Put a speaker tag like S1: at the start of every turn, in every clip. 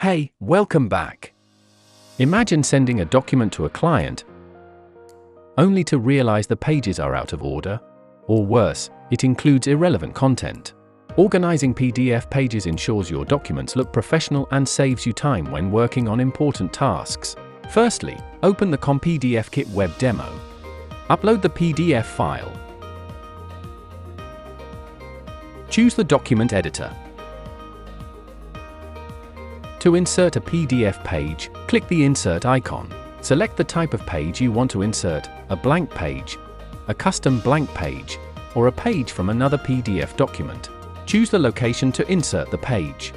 S1: Hey, welcome back. Imagine sending a document to a client only to realize the pages are out of order, or worse, it includes irrelevant content. Organizing PDF pages ensures your documents look professional and saves you time when working on important tasks. Firstly, open the ComPDFKit web demo. Upload the PDF file. Choose the document editor. To insert a PDF page, click the Insert icon. Select the type of page you want to insert, a blank page, a custom blank page, or a page from another PDF document. Choose the location to insert the page.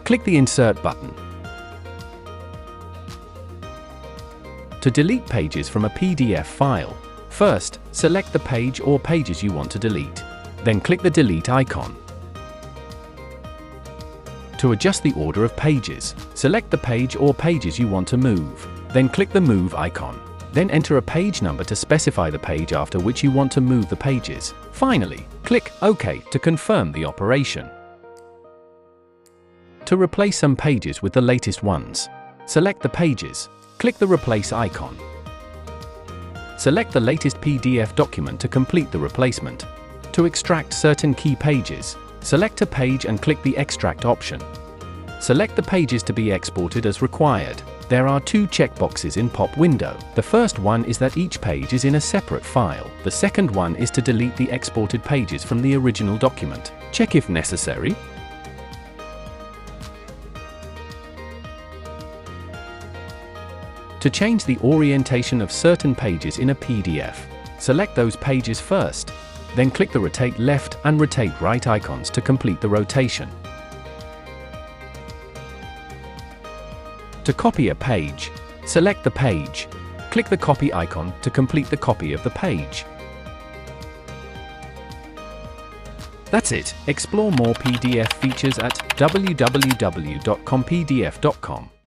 S1: Click the Insert button. To delete pages from a PDF file, first, select the page or pages you want to delete. Then click the Delete icon. To adjust the order of pages, select the page or pages you want to move. Then click the Move icon. Then enter a page number to specify the page after which you want to move the pages. Finally, click OK to confirm the operation. To replace some pages with the latest ones, select the pages. Click the Replace icon. Select the latest PDF document to complete the replacement. To extract certain key pages, select a page and click the Extract option. Select the pages to be exported as required. There are two checkboxes in pop window. The first one is that each page is in a separate file. The second one is to delete the exported pages from the original document. Check if necessary. To change the orientation of certain pages in a PDF, select those pages first. Then click the Rotate Left and Rotate Right icons to complete the rotation. To copy a page, select the page. Click the Copy icon to complete the copy of the page. That's it. Explore more PDF features at www.compdf.com.